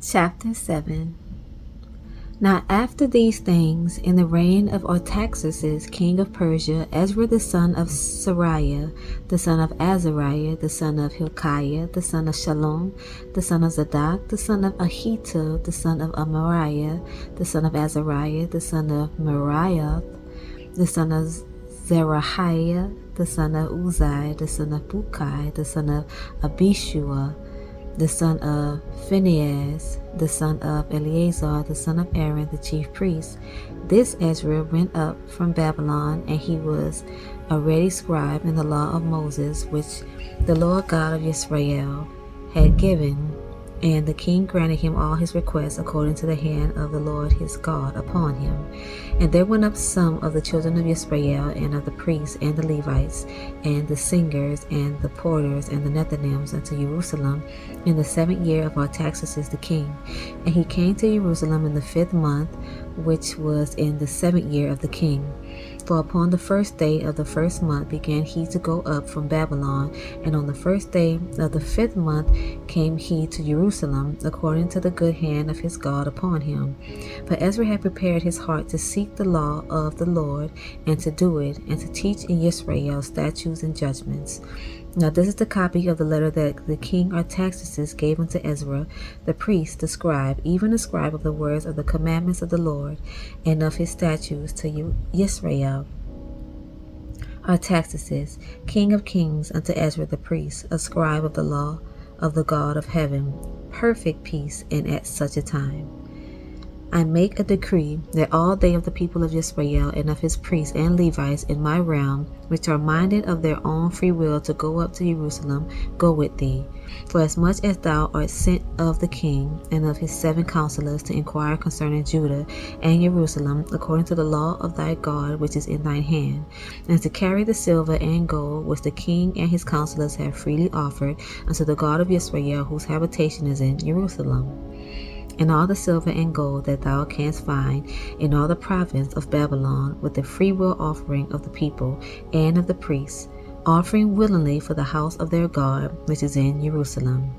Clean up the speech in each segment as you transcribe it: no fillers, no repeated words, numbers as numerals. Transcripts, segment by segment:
Chapter 7. Now after these things, in the reign of Artaxerxes, king of Persia, Ezra the son of Sariah, the son of Azariah, the son of Hilkiah, the son of Shallum, the son of Zadok, the son of Ahitub, the son of Amariah, the son of Azariah, the son of Meraioth, the son of Zerahiah, the son of Uzai, the son of Bukai, the son of Abishua, the son of Phinehas, the son of Eleazar, the son of Aaron, the chief priest. This Ezra went up from Babylon, and he was a ready scribe in the law of Moses, which the Lord God of Israel had given. And the king granted him all his requests according to the hand of the Lord his God upon him. And there went up some of the children of Israel, and of the priests, and the Levites, and the singers, and the porters, and the Nethinims unto Jerusalem in the 7th year of Artaxerxes the king. And he came to Jerusalem in the 5th month, which was in the 7th year of the king. For upon the 1st day of the 1st month began he to go up from Babylon, and on the 1st day of the 5th month came he to Jerusalem, according to the good hand of his God upon him. For Ezra had prepared his heart to seek the law of the Lord, and to do it, and to teach in Israel statutes and judgments. Now this is the copy of the letter that the king Artaxerxes gave unto Ezra, the priest, the scribe, even the scribe of the words of the commandments of the Lord, and of his statutes to Israel. Artaxerxes, king of kings, unto Ezra the priest, a scribe of the law of the God of heaven, perfect peace, and at such a time. I make a decree that all they of the people of Israel, and of his priests and Levites in my realm, which are minded of their own free will to go up to Jerusalem, go with thee. For as much as thou art sent of the king, and of his 7 counselors, to inquire concerning Judah and Jerusalem, according to the law of thy God which is in thine hand, and to carry the silver and gold which the king and his counselors have freely offered unto the God of Israel, whose habitation is in Jerusalem. And all the silver and gold that thou canst find in all the province of Babylon, with the freewill offering of the people and of the priests, offering willingly for the house of their God which is in Jerusalem.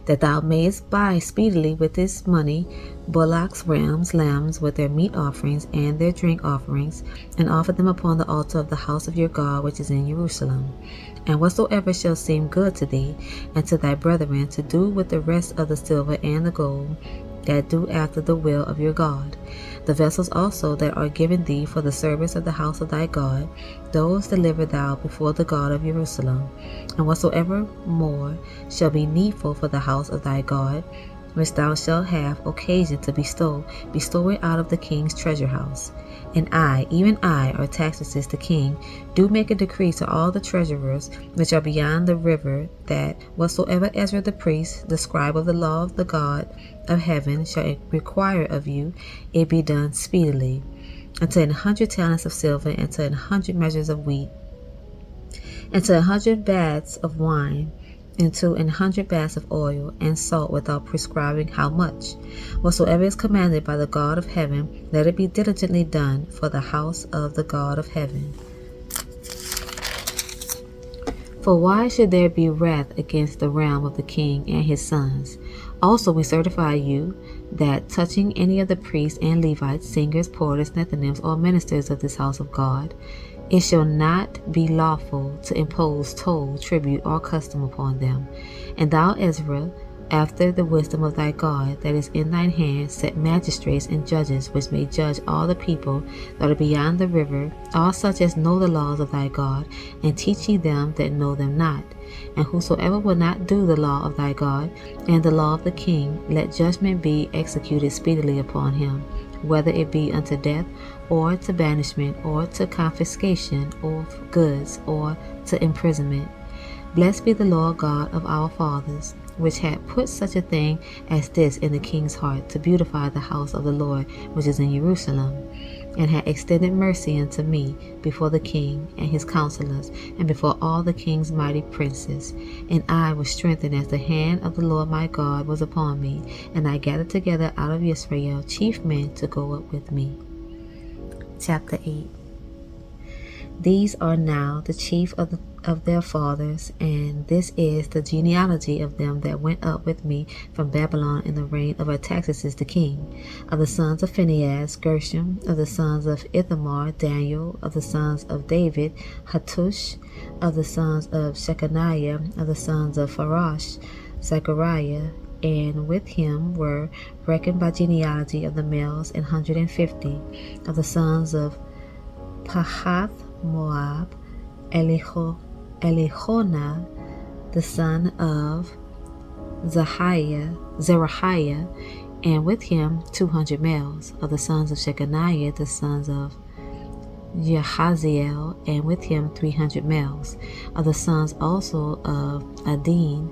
That thou mayest buy speedily with this money bullocks, rams, lambs, with their meat offerings and their drink offerings, and offer them upon the altar of the house of your God which is in Jerusalem. And whatsoever shall seem good to thee and to thy brethren, to do with the rest of the silver and the gold, that do after the will of your God. The vessels also that are given thee for the service of the house of thy God, those deliver thou before the God of Jerusalem. And whatsoever more shall be needful for the house of thy God, which thou shalt have occasion to bestow it out of the king's treasure house. And I, even I, Artaxerxes the king, do make a decree to all the treasurers which are beyond the river, that whatsoever Ezra the priest, the scribe of the law of the God of heaven, shall require of you, it be done speedily, unto 100 talents of silver, and to 100 measures of wheat, and to 100 baths of wine, and to 100 baths of oil and salt, without prescribing how much. Whatsoever is commanded by the God of heaven, let it be diligently done for the house of the God of heaven. For why should there be wrath against the realm of the king and his sons? Also we certify you, that touching any of the priests and Levites, singers, porters, Nethinims, or ministers of this house of God, it shall not be lawful to impose toll, tribute, or custom upon them. And thou, Ezra, after the wisdom of thy God that is in thine hand, set magistrates and judges, which may judge all the people that are beyond the river, all such as know the laws of thy God, and teach ye them that know them not. And whosoever will not do the law of thy God, and the law of the king, let judgment be executed speedily upon him, whether it be unto death, or to banishment, or to confiscation of goods, or to imprisonment. Blessed be the Lord God of our fathers, which had put such a thing as this in the king's heart, to beautify the house of the Lord which is in Jerusalem, and had extended mercy unto me before the king and his counselors, and before all the king's mighty princes. And I was strengthened as the hand of the Lord my God was upon me, and I gathered together out of Israel chief men to go up with me. Chapter 8. These are now the chief of the of their fathers, and this is the genealogy of them that went up with me from Babylon in the reign of Artaxerxes the king. Of the sons of Phinehas, Gershom. Of the sons of Ithamar, Daniel. Of the sons of David, Hattush. Of the sons of Shechaniah. Of the sons of Pharosh, Zechariah. And with him were reckoned by genealogy of the males 150. Of the sons of Pahath Moab, Elihonah, the son of Zerahiah, and with him 200 males. Of the sons of Shechaniah, the sons of Jahaziel, and with him 300 males. Of the sons also of Adin,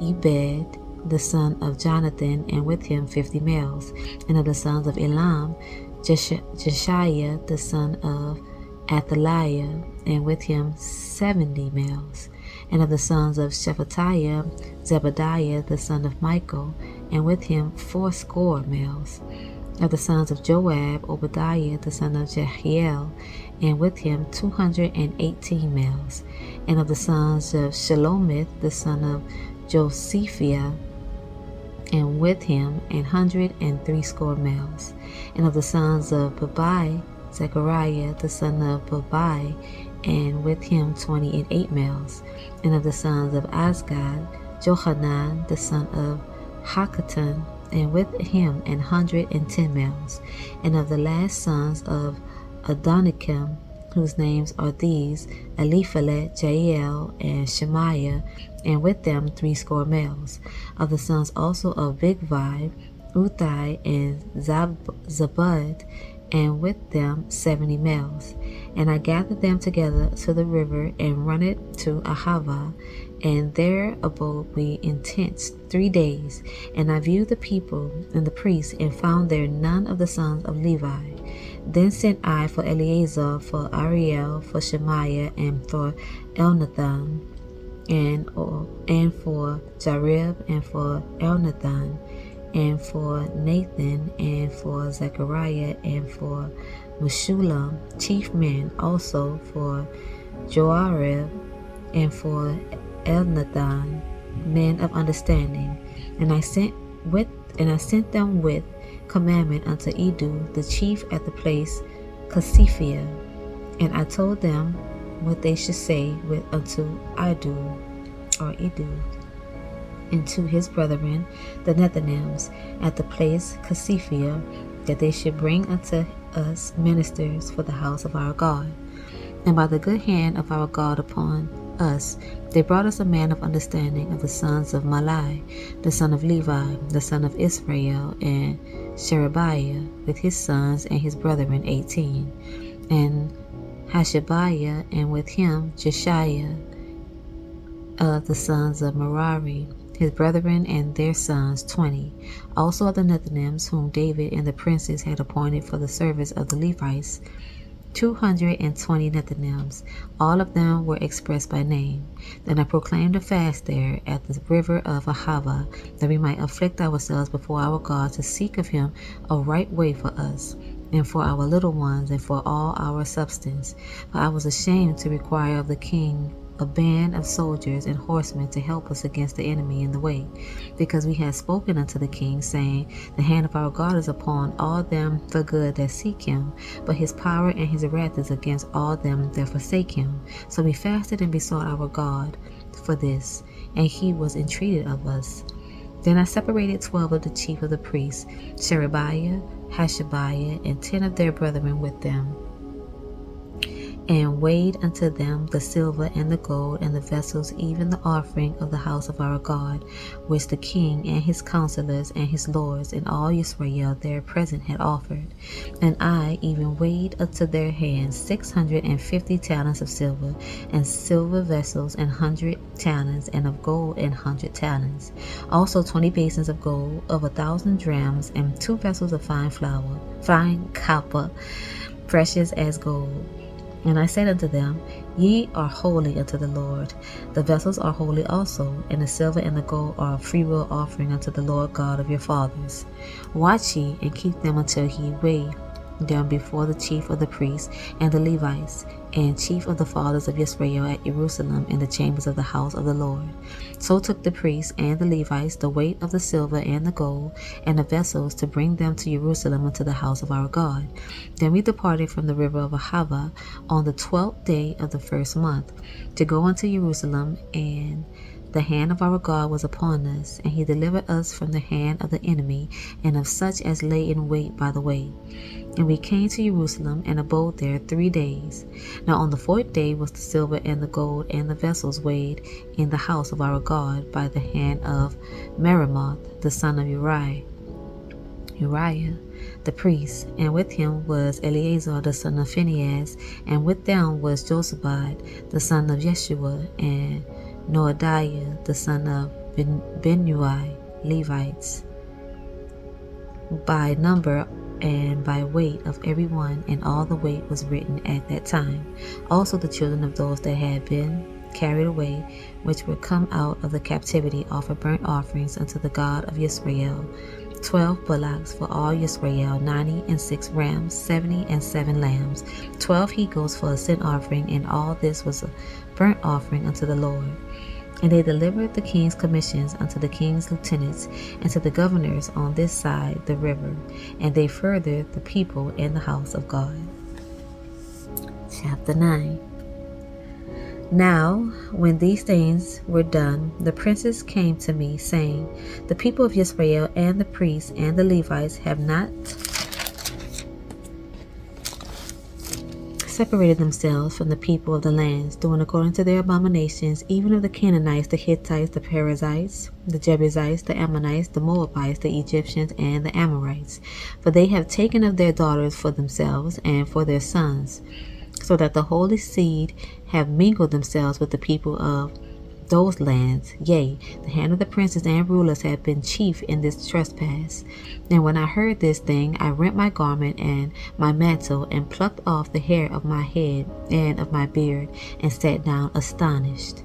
Ebed, the son of Jonathan, and with him 50 males. And of the sons of Elam, Jeshiah, the son of Athaliah, and with him 70 males. And of the sons of Shephatiah, Zebadiah, the son of Michael, and with him 80 males. Of the sons of Joab, Obadiah, the son of Jehiel, and with him 218 males. And of the sons of Shelomith, the son of Josephiah, and with him 180 males. And of the sons of Babai, Zechariah, the son of Babai, and with him 28 males. And of the sons of Azgad, Johanan, the son of Hakatan, and with him 110 males. And of the last sons of Adonikam, whose names are these, Eliphalet, Jael, and Shemaiah, and with them 80 males. Of the sons also of Bigvai, Uthai, and Zabud, and with them 70 males. And I gathered them together to the river, and run it to Ahava, and there abode we in tents 3 days. And I viewed the people and the priests, and found there none of the sons of Levi. Then sent I for Eleazar, for Ariel, for Shemaiah, and for Elnathan, and for Jarib, and for Elnathan, and for Nathan, and for Zechariah, and for Meshullam, chief men, also for Joarib, and for Elnathan, men of understanding. And I sent them with commandment unto Edu, the chief at the place Casiphia. And I told them what they should say unto Edu, and to his brethren, the Nethinims, at the place Casiphia, that they should bring unto us ministers for the house of our God. And by the good hand of our God upon us, they brought us a man of understanding of the sons of Malai, the son of Levi, the son of Israel, and Sherebiah, with his sons and his brethren 18, and Hashabiah, and with him Jeshiah, of the sons of Merari, his brethren and their sons 20, also of the Nethinims, whom David and the princes had appointed for the service of the Levites, 220 Nethinims. All of them were expressed by name. Then I proclaimed a fast there at the river of Ahava, that we might afflict ourselves before our God, to seek of him a right way for us, and for our little ones, and for all our substance. For I was ashamed to require of the king a band of soldiers and horsemen to help us against the enemy in the way, because we had spoken unto the king, saying, the hand of our God is upon all them for good that seek him, but his power and his wrath is against all them that forsake him. So we fasted and besought our God for this, and he was entreated of us. Then I separated 12 of the chief of the priests, Sherebiah, Hashabiah, and 10 of their brethren with them, and weighed unto them the silver and the gold and the vessels, even the offering of the house of our God, which the king and his counselors and his lords and all Israel there present had offered. And I even weighed unto their hands 650 talents of silver, and silver vessels 100 talents, and of gold 100 talents. Also 20 basins of gold of 1,000 drams, and 2 vessels of fine copper, precious as gold. And I said unto them, Ye are holy unto the Lord. The vessels are holy also, and the silver and the gold are a freewill offering unto the Lord God of your fathers. Watch ye, and keep them until he weigh done before the chief of the priests and the Levites, and chief of the fathers of Israel at Jerusalem in the chambers of the house of the Lord. So took the priests and the Levites the weight of the silver and the gold and the vessels to bring them to Jerusalem unto the house of our God. Then we departed from the river of YAHUAH on the 12th day of the first month to go unto Jerusalem, and the hand of our God was upon us, and he delivered us from the hand of the enemy and of such as lay in wait by the way. And we came to Jerusalem and abode there 3 days. Now on the 4th day was the silver and the gold and the vessels weighed in the house of our God by the hand of Meremoth, the son of Uriah, the priest, and with him was Eleazar the son of Phinehas, and with them was Josabad the son of Yeshua, and Noadiah the son of Benui, Levites, by number and by weight of every one, and all the weight was written at that time. Also the children of those that had been carried away, which were come out of the captivity, offered burnt offerings unto the God of Israel, 12 bullocks for all Israel, 96 rams, 77 lambs, 12 he-goats for a sin offering, and all this was a burnt offering unto the Lord. And they delivered the king's commissions unto the king's lieutenants and to the governors on this side the river, and they furthered the people in the house of God. Chapter 9. Now, when these things were done, the princes came to me, saying, The people of Israel and the priests and the Levites have not separated themselves from the people of the lands, doing according to their abominations, even of the Canaanites, the Hittites, the Perizzites, the Jebusites, the Ammonites, the Moabites, the Egyptians, and the Amorites. For they have taken of their daughters for themselves and for their sons, so that the holy seed have mingled themselves with the people of those lands. Yea, the hand of the princes and rulers have been chief in this trespass. And when I heard this thing, I rent my garment and my mantle, and plucked off the hair of my head and of my beard, and sat down astonished.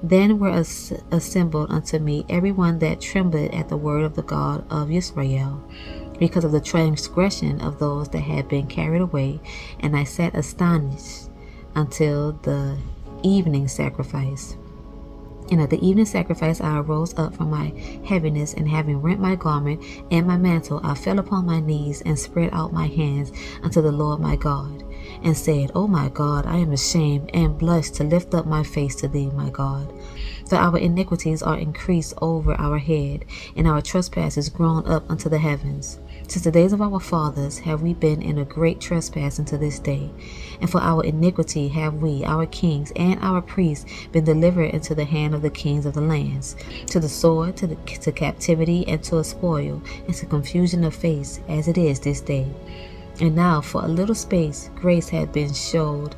Then were assembled unto me every one that trembled at the word of the God of Israel, because of the transgression of those that had been carried away, and I sat astonished until the evening sacrifice. And at the evening sacrifice I arose up from my heaviness, and having rent my garment and my mantle, I fell upon my knees and spread out my hands unto the Lord my God, and said, O my God, I am ashamed and blushed to lift up my face to thee, my God. For our iniquities are increased over our head, and our trespasses grown up unto the heavens. Since the days of our fathers have we been in a great trespass unto this day. And for our iniquity have we, our kings and our priests, been delivered into the hand of the kings of the lands, to the sword, to captivity, and to a spoil, and to confusion of face, as it is this day. And now for a little space grace hath been showed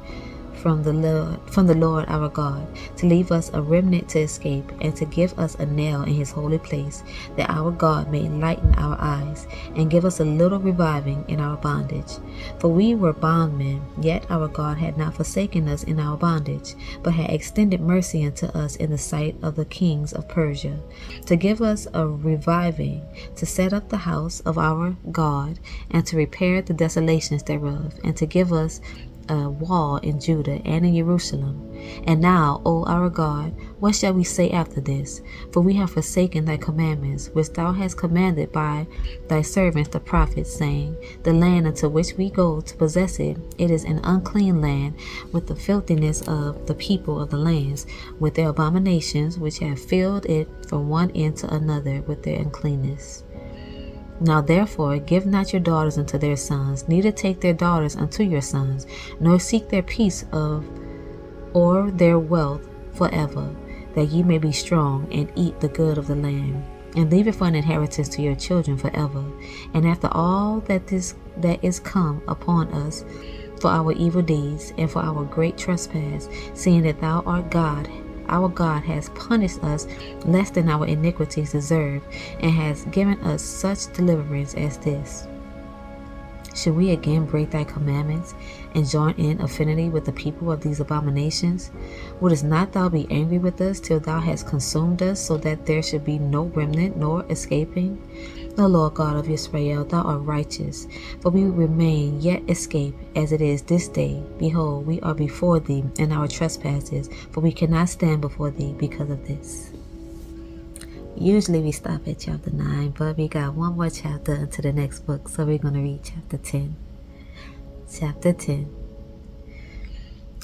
from the Lord our God, to leave us a remnant to escape, and to give us a nail in his holy place, that our God may enlighten our eyes, and give us a little reviving in our bondage. For we were bondmen, yet our God had not forsaken us in our bondage, but had extended mercy unto us in the sight of the kings of Persia, to give us a reviving, to set up the house of our God, and to repair the desolations thereof, and to give us a wall in Judah and in Jerusalem. And now, O our God, what shall we say after this? For we have forsaken thy commandments, which thou hast commanded by thy servants the prophets, saying, The land unto which we go to possess it, it is an unclean land, with the filthiness of the people of the lands, with their abominations, which have filled it from one end to another with their uncleanness. Now therefore give not your daughters unto their sons, neither take their daughters unto your sons, nor seek their peace or their wealth forever, that ye may be strong and eat the good of the land, and leave it for an inheritance to your children forever. And after all that is come upon us for our evil deeds and for our great trespass, seeing that thou art God, our God has punished us less than our iniquities deserve, and has given us such deliverance as this. Should we again break thy commandments, and join in affinity with the people of these abominations? Wouldst not thou be angry with us till thou hast consumed us, so that there should be no remnant nor escaping? O Lord God of Israel, thou art righteous, for we remain yet escape as it is this day. Behold, we are before thee in our trespasses, for we cannot stand before thee because of this. Usually we stop at chapter 9, but we got one more chapter into the next book, so we're going to read chapter 10. Chapter 10.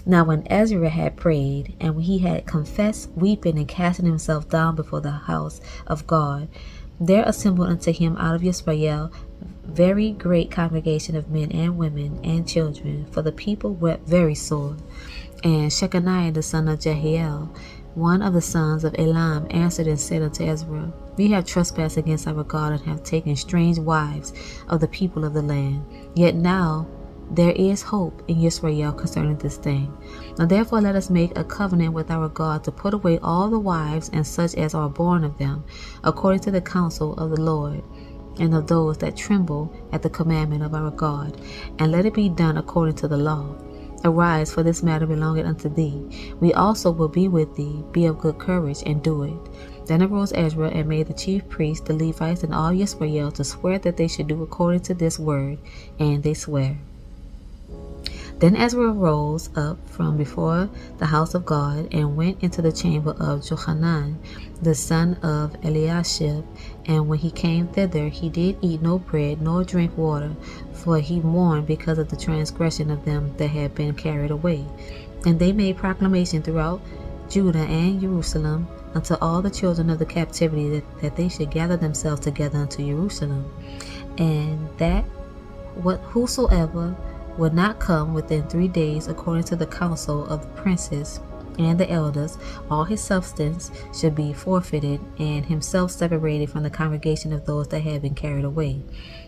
Now when Ezra had prayed, and when he had confessed, weeping and casting himself down before the house of God, there assembled unto him out of Israel very great congregation of men and women and children, for the people wept very sore. And Shechaniah the son of Jehiel, one of the sons of Elam, answered and said unto Ezra, We have trespassed against our God, and have taken strange wives of the people of the land. Yet now there is hope in Israel concerning this thing. Now therefore let us make a covenant with our God to put away all the wives and such as are born of them, according to the counsel of the Lord, and of those that tremble at the commandment of our God, and let it be done according to the law. Arise, for this matter belongeth unto thee. We also will be with thee. Be of good courage, and do it. Then arose Ezra, and made the chief priests, the Levites, and all Israel to swear that they should do according to this word, and they swear. Then Ezra rose up from before the house of God, and went into the chamber of Johanan, the son of Eliashib. And when he came thither, he did eat no bread, nor drink water, for he mourned because of the transgression of them that had been carried away. And they made proclamation throughout Judah and Jerusalem unto all the children of the captivity, that they should gather themselves together unto Jerusalem, and that whosoever would not come within 3 days, according to the counsel of the princes and the elders, all his substance should be forfeited, and himself separated from the congregation of those that had been carried away.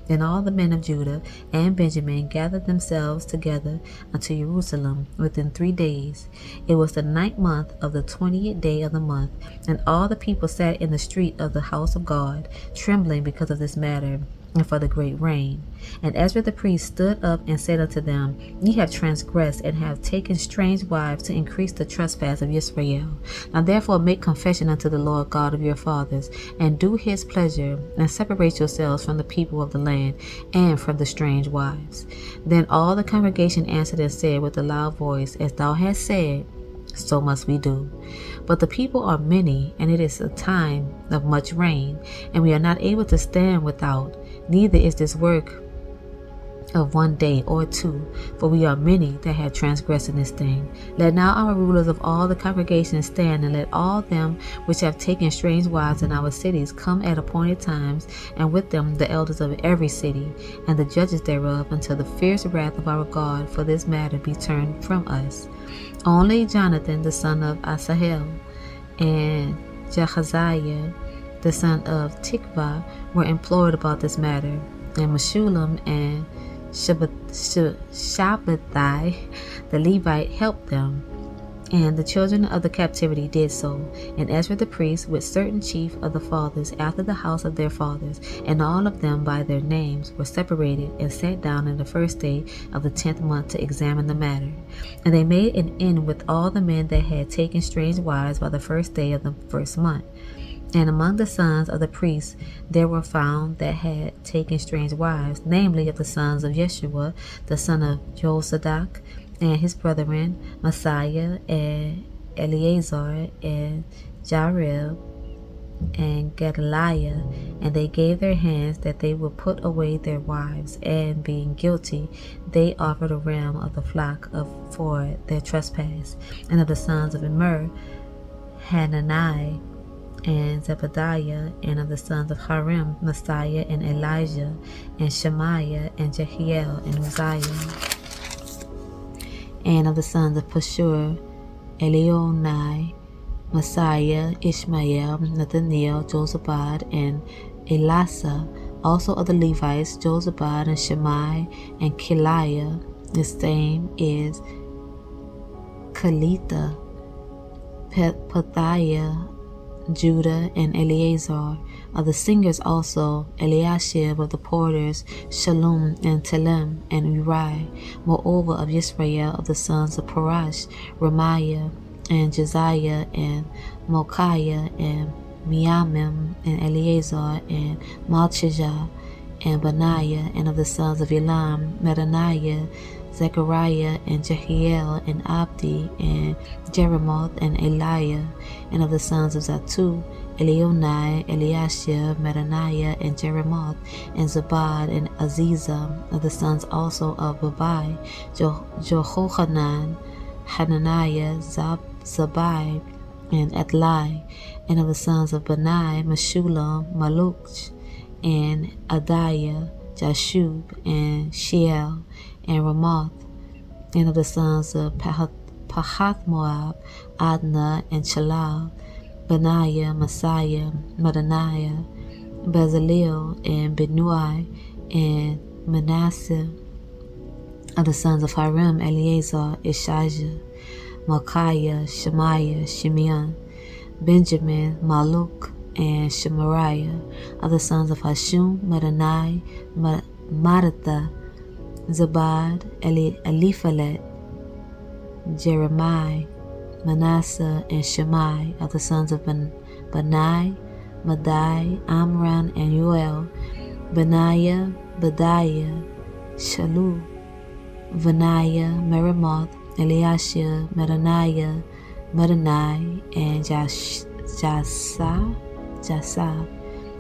Then all the men of Judah and Benjamin gathered themselves together unto Jerusalem within 3 days. It was the 9th month of the 20th day of the month, and all the people sat in the street of the house of God, trembling because of this matter, and for the great rain. And Ezra the priest stood up and said unto them, Ye have transgressed, and have taken strange wives, to increase the trespass of Israel. Now therefore make confession unto the Lord God of your fathers, and do his pleasure, and separate yourselves from the people of the land, and from the strange wives. Then all the congregation answered and said with a loud voice, As thou hast said, so must we do. But the people are many, and it is a time of much rain, and we are not able to stand without, neither is this work of 1 day or 2, for we are many that have transgressed in this thing. Let now our rulers of all the congregation stand, and let all them which have taken strange wives in our cities come at appointed times, and with them the elders of every city, and the judges thereof, until the fierce wrath of our God for this matter be turned from us. Only Jonathan the son of Asahel and Jehaziah the son of Tikvah were employed about this matter, and Meshullam and Shabbatai the Levite helped them. And the children of the captivity did so. And Ezra the priest, with certain chief of the fathers after the house of their fathers, and all of them by their names, were separated, and sat down in the first day of the 10th month to examine the matter. And they made an end with all the men that had taken strange wives by the first day of the 1st month. And among the sons of the priests there were found that had taken strange wives, namely of the sons of Yeshua, the son of Josadak, and his brethren, Messiah, and Eleazar, and Jarib, and Gedaliah. And they gave their hands that they would put away their wives, and being guilty, they offered a ram of the flock for their trespass. And of the sons of Immer, Hanani, and Zebediah, and of the sons of Harim, Messiah, and Elijah, and Shemaiah, and Jehiel, and Uzziah. And of the sons of Pashur, Elionai, Messiah, Ishmael, Nathaniel, Josabad, and Elasa. Also of the Levites, Josabad, and Shemai, and Kiliah. The same is Kelitha, Pethiah, Judah, and Eleazar. Of the singers also, Eliashib. Of the porters, Shalom, and Telem, and Uri. Moreover of Israel, of the sons of Parash, Ramiah, and Josiah, and Mokiah, and Miamim, and Eleazar, and Malchijah, and Benaiah. And of the sons of Elam, Medaniah, Zechariah, and Jehiel, and Abdi, and Jeremoth, and Eliah. And of the sons of Zatu, Elionai, Eliashib, Medaniah, and Jeremoth, and Zabad, and Azizah. Of the sons also of Babai, Jehohanan, Hananiah, Zabai, and Adlai. And of the sons of Benai, Meshulam, Maluch, and Adiah, Jashub, and Sheel, and Ramoth. And of the sons of Pahath Moab, Adnah, and Chalal, Benaiah, Messiah, Madaniah, Bezaleel, and Benui, and Manasseh. Of the sons of Harim, Eleazar, Ishijah, Malchiah, Shemaiah, Shimeon, Benjamin, Maluk, and Shemariah. Of the sons of Hashum, Madani, Madatha, Zabad, Eliphalet, Jeremiah, Manasseh, and Shemai. Of the sons of Benai, Madai, Amram, and Yoel, Benaiah, Badiah, Shalu, Benaiah, Meremoth, Eliashib, Medaniah, Medani, and Jasa,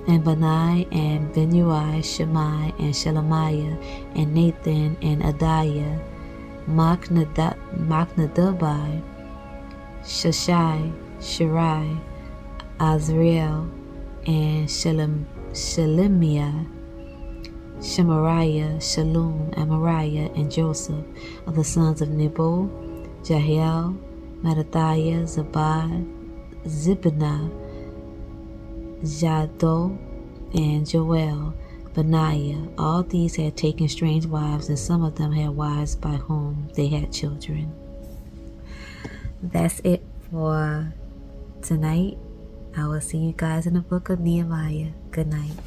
and Benai, and Benui, Shemai, and Shelemiah, and Nathan, and Adiah, Machnadabai, Shashai, Shirai, Azriel, and Shelemiah, Shemariah, Shalom, Amariah, and Joseph. Of the sons of Nebo, Jahiel, Mattathiah, Zabad, Zibnah, Jado, and Joel, Benaiah. All these had taken strange wives, and some of them had wives by whom they had children. That's it for tonight. I will see you guys in the book of Nehemiah. Good night.